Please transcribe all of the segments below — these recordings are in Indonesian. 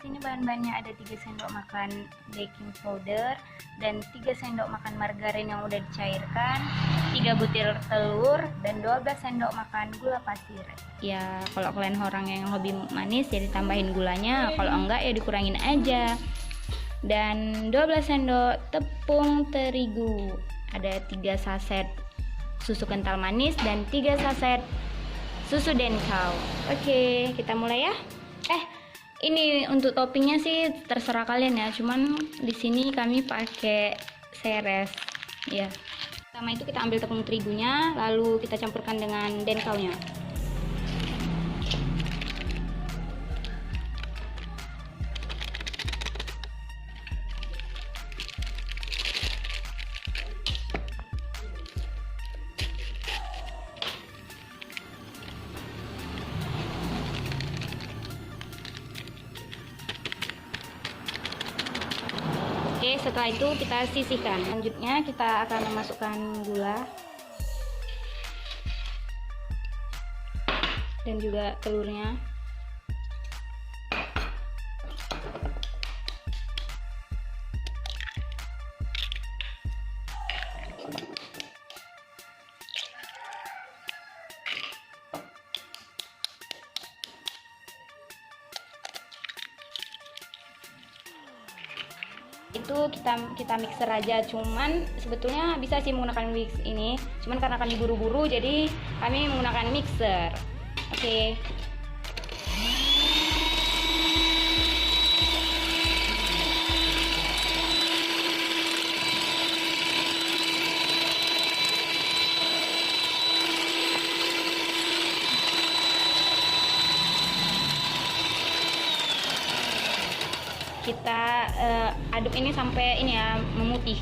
sini bahan-bahannya ada 3 sendok makan baking powder dan 3 sendok makan margarin yang udah dicairkan, 3 butir telur dan 12 sendok makan gula pasir. Ya, kalau kalian orang yang hobi manis ya ditambahin gulanya, kalau enggak ya dikurangin aja. Dan 12 sendok tepung terigu. Ada 3 saset susu kental manis dan 3 saset susu denkau. Oke, kita mulai ya. Ini untuk toppingnya sih terserah kalian ya. Cuman di sini kami pakai seres. Ya. Pertama itu kita ambil tepung terigunya, lalu kita campurkan dengan denkaunya. Oke, setelah itu kita sisihkan. Selanjutnya kita akan memasukkan gula dan juga telurnya. Itu kita mixer aja, cuman sebetulnya bisa sih menggunakan mix ini, cuman karena kami buru-buru jadi kami menggunakan mixer. Oke. Kita aduk ini sampai ini ya memutih.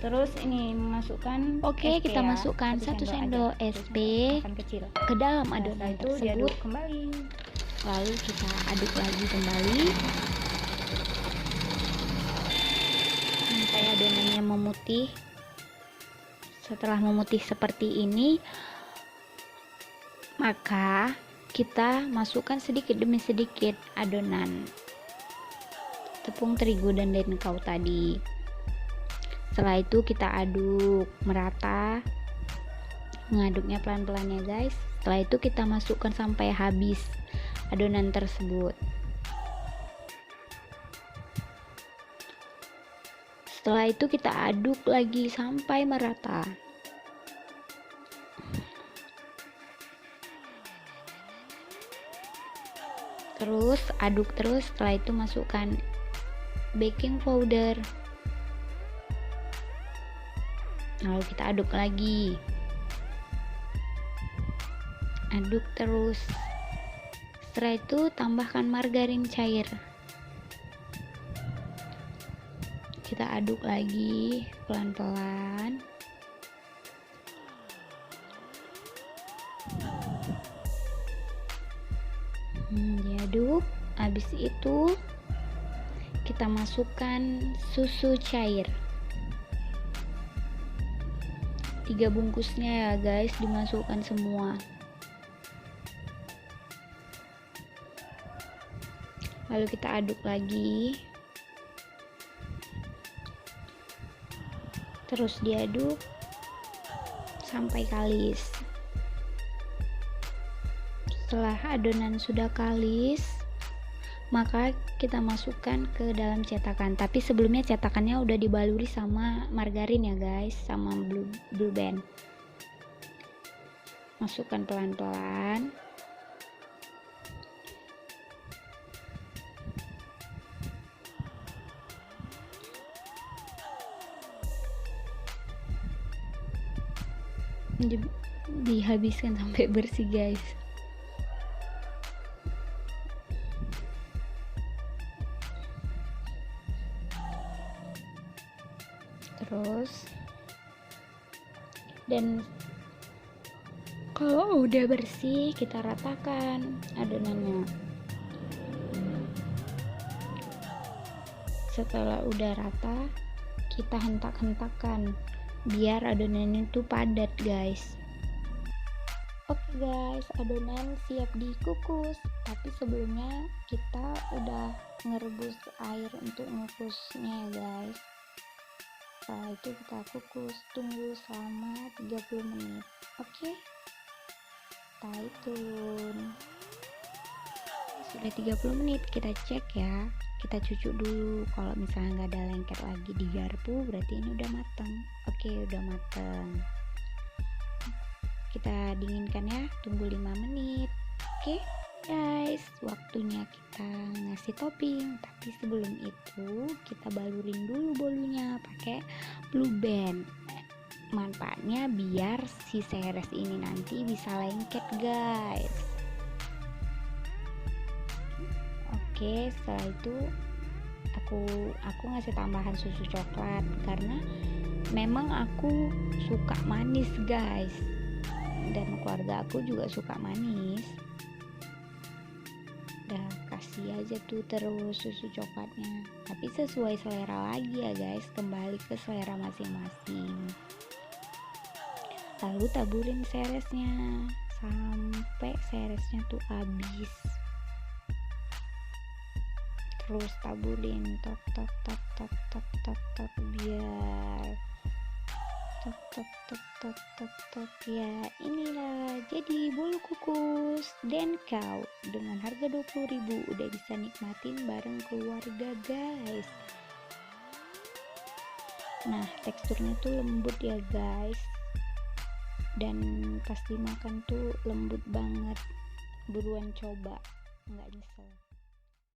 Terus ini masukkan Oke, kita ya, masukkan 1 sendok SP ke dalam adonan itu diaduk tersebut. kembali. Lalu kita aduk lagi kembali sampai adonannya memutih. Setelah memutih seperti ini, maka kita masukkan sedikit demi sedikit adonan tepung terigu dan denkau tadi. Setelah itu kita aduk merata, mengaduknya pelan-pelan ya guys. Setelah itu kita masukkan sampai habis adonan tersebut. Setelah itu kita aduk lagi sampai merata. Terus aduk terus, setelah itu masukkan baking powder. Lalu kita aduk lagi, aduk terus. Setelah itu tambahkan margarin cair, kita aduk lagi pelan-pelan. Diaduk. Habis itu kita masukkan susu cair 3 bungkusnya ya guys, dimasukkan semua. Lalu kita aduk lagi, terus diaduk sampai kalis. Setelah adonan sudah kalis, maka kita masukkan ke dalam cetakan. Tapi sebelumnya cetakannya udah dibaluri sama margarin ya guys, sama blue band. Masukkan pelan-pelan. Dihabiskan sampai bersih guys. Terus Dan kalau udah bersih, kita ratakan adonannya. Setelah udah rata, kita hentak-hentakan biar adonannya itu padat, guys. Oke guys, adonan siap dikukus. Tapi sebelumnya kita udah ngerebus air untuk ngukusnya ya guys. Setelah itu kita kukus, tunggu selama 30 menit. Oke, stay tune. Sudah 30 menit, kita cek ya. Kita cucuk dulu. Kalau misalnya nggak ada lengket lagi di garpu, berarti ini udah mateng. Oke, udah mateng. Kita dinginkan ya, tunggu 5 menit. Oke guys, waktunya kita ngasih topping. Tapi sebelum itu kita balurin dulu bolunya pakai blue band. Manfaatnya biar si seres ini nanti bisa lengket guys. Oke, setelah itu aku ngasih tambahan susu coklat karena memang aku suka manis guys, dan keluarga aku juga suka manis. Udah kasih aja tuh terus susu coklatnya, tapi sesuai selera lagi ya guys, kembali ke selera masing-masing. Lalu taburin seresnya sampai seresnya tuh habis. Terus taburin tok tok tok tok tok tok tok biar tok tok tok tok tok tok ya. Inilah jadi bolu kukus Denkau dengan harga 20.000, udah bisa nikmatin bareng keluarga guys. Nah, teksturnya tuh lembut ya guys, dan pas dimakan tuh lembut banget. Buruan coba, nggak nyesel.